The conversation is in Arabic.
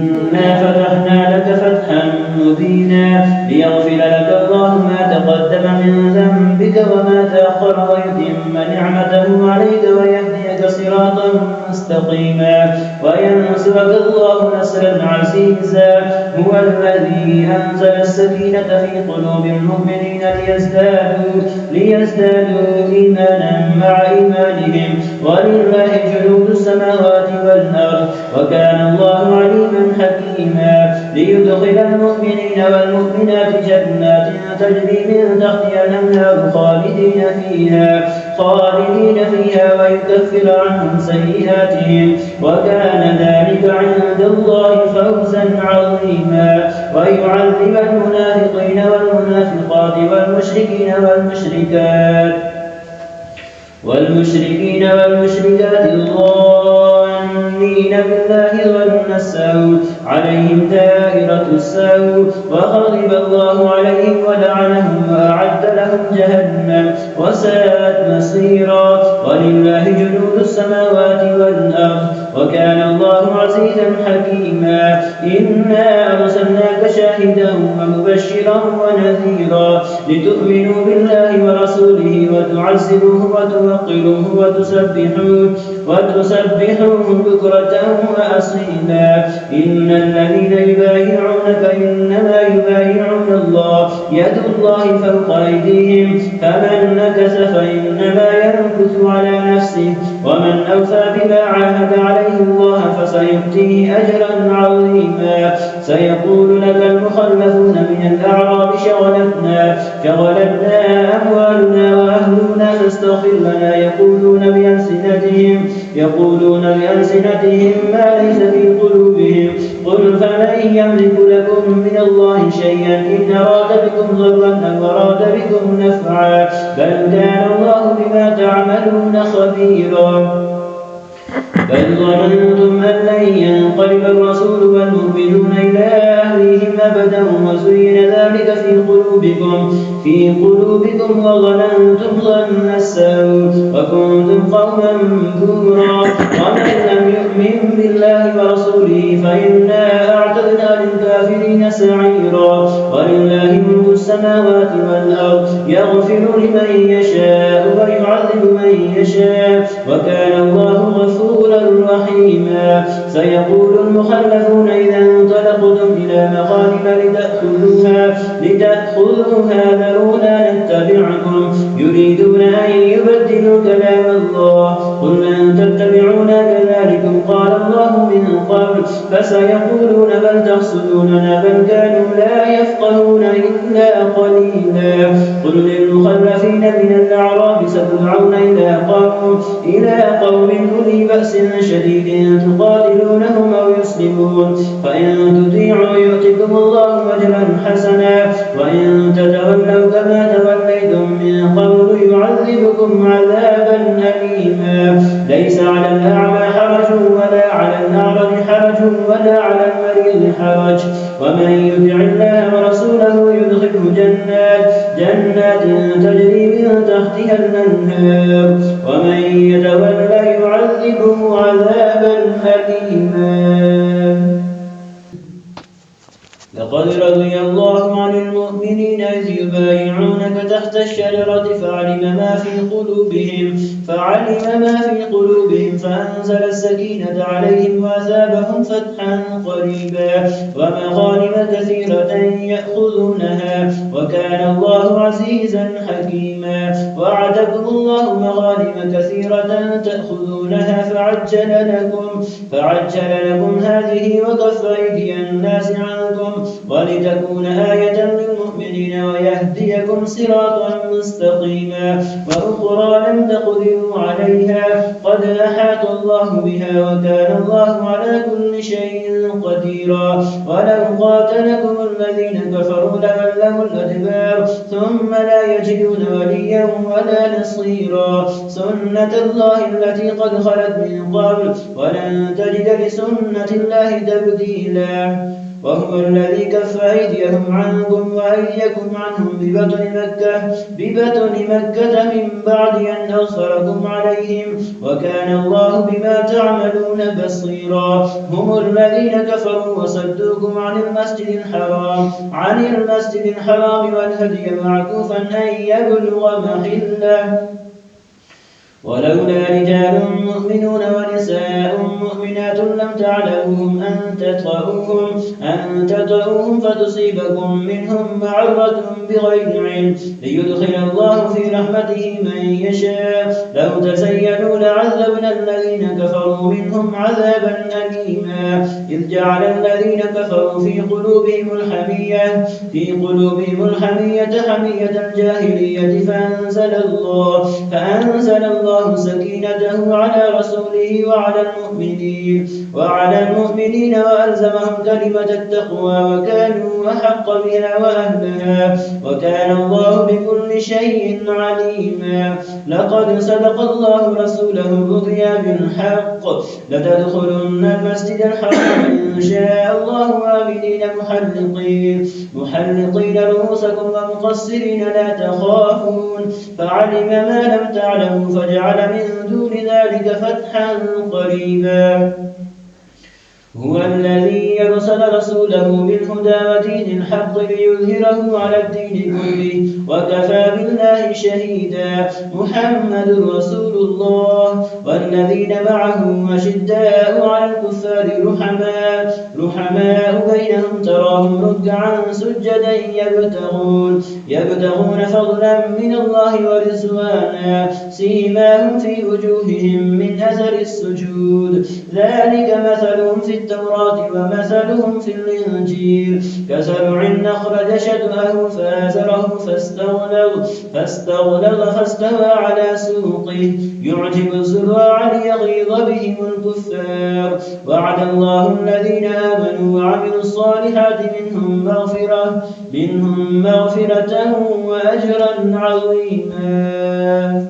إنا فتحنا لك فتحا مبينا ليغفر لك الله ما تقدم من ذنبك وما تأخر ويتم نعمته عليك ويهديك صراطا مستقيما وينصرك الله نصرا عزيزا. هو الذي أنزل السكينة في قلوب المؤمنين ليزدادوا إيمانا مع إيمانهم ولله جنود السماوات والأرض وكان الله عليما حكيما. ليدخل المؤمنين والمؤمنات جنات تجري من تحتها الأنهار خالدين فيها ويكفر عنهم سيئاتهم وكان ذلك عند الله فوزا عظيما. ويعذب المنافقين والمنافقات والمشركين والمشركات الظانين بالله ظن السوء عليهم دائرة السوء وغضب الله عليهم ولعنهم وأعد لهم جهنم وساءت مصيرا. ولله جنود السماوات والأرض وكان الله عزيزا حكيما. إنا أرسلناك شاهدا ومبشرا ونذيرا لتؤمنوا بالله ورسوله وتعزروه وتوقروه وتسبحوه بكرة وأصيلا. إن الذين يبايعونك إنما يبايعون الله يد الله فوق أيديهم فمن نكث فإنما ينكث على نفسه ومن أوفى بما عاهد عليه الله فسيؤتيه أجرا عظيما. سيقول لك المخلفون من الأعراب شغلتنا أموالنا وأهلنا فاستغفر لنا يقولون بألسنتهم ما ليس في قلوبهم قل فمن يملك لكم من الله شيئا إن أراد بكم ضرا أو أراد بكم نفعا بل كان الله بما تعملون خبيرا. بل ظننتم أن لن ينقلب الرسول والمؤمنون إلى أهليهم أبدا وزين ذلك في قلوبكم وظننتم ظن السوء وكنتم قوما بورا. ومن لم يؤمن بالله ورسوله فإنا أعتدنا للكافرين سعيرا. ولله ملك السماوات والأرض يغفر لمن يشاء ويعذب من يشاء وكان الله غفورا رحيما. سيقول المخلفون إذا انطلقتم إلى مغانم لتأخذوها ذرونا نتبعكم يريدون أن يبدلوا كلام الله قل لن تتبعونا كذلكم قال الله من قبل فسيقولون بل تحسدوننا بل كانوا لا يفقهون إلا قليلا. قل للمخلفين من الأعراب ستدعون إلى قوم أولي بأس شديد تقاتلونهم أو يسلمون فإن تطيعوا يؤتكم الله أجرا حسنا وإن تتولوا كما توليتم من قبل يعذبكم عذابا أليما. ليس على الأعمى حرج ولا على الأعرج حرج ولا على المريض حرج ومن يطع الله ورسوله يدخله جنات تجري من تحتها الأنهار ومن يتولى يعذبه عذابا أليما. لقد رضي الله عن المؤمنين إذ يبايعونك تحت الشجرة فعلم ما في قلوبهم فأنزل السكينة عليهم وأثابهم فتحا قريبا ومغانم كثيرة يأخذونها وكان الله عزيزا حكيما. وعدكم الله مغانم كثيرة تأخذونها فعجل لكم هذه وكف أيدي الناس عنكم ولتكون آية للمؤمنين ويهديكم صراطا مستقيما. وأخرى لم تقدروا عليها قد أحاط الله بها وكان الله على كل شيء قديرا. ولو قاتلكم الذين كفروا لولوا الأدبار ثم لا يجدون وليا ولا نصيرا. سنة الله التي قد خلت من قبل ولن تجد لسنة الله تبديلا. وهو الذي كف أيديهم عنكم وأيديكم عنهم ببطن مكة من بعد أن أظفركم عليهم وكان الله بما تعملون بصيرا. هم الذين كفروا وصدوكم عن المسجد الحرام والهدي معكوفا أن يبلغ محله ولولا رجال مؤمنون ونساء مؤمنات لم تعلموهم أن تطؤوهم فتصيبكم منهم معرة بغير علم ليدخل الله في رحمته من يشاء. لو تزينوا لعذبنا الذين كفروا منهم عذابا أليما. إذ جعل الذين كفروا في قلوبهم الحمية حمية الجاهلية فأنزل الله سكينته على رسوله وعلى المؤمنين وألزمهم كلمة التقوى وكانوا أحق بها وأهلها وكان الله بكل شيء عليما. لقد صدق الله رسوله الرؤيا بالحق لتدخلن المسجد الحرام إن شاء الله آمنين محلقين رؤوسكم ومقصرين لا تخافون فعلم ما لم تعلموا فجعل من دون ذلك فتحا قريبا. هو الذي يرسل رسوله بالهدى ودين الحق ليظهره على الدين كله وكفى بالله شهيدا. محمد رسول الله والذين معه أشداء على الكفار رحماء بينهم تراهم ركعا سجدا يبتغون فضلا من الله ورضوانا سيماهم في وجوههم من أثر السجود ذلك مثلهم في التوراة ومثلهم في الإنجيل كزرع أخرج شطأه فآزره فاستغلظ فاستوى على سوقه يعجب الزراع ليغيظ بهم الكفار. وعد الله الذين آمنوا وعملوا الصالحات منهم مغفرة وأجرا عظيما.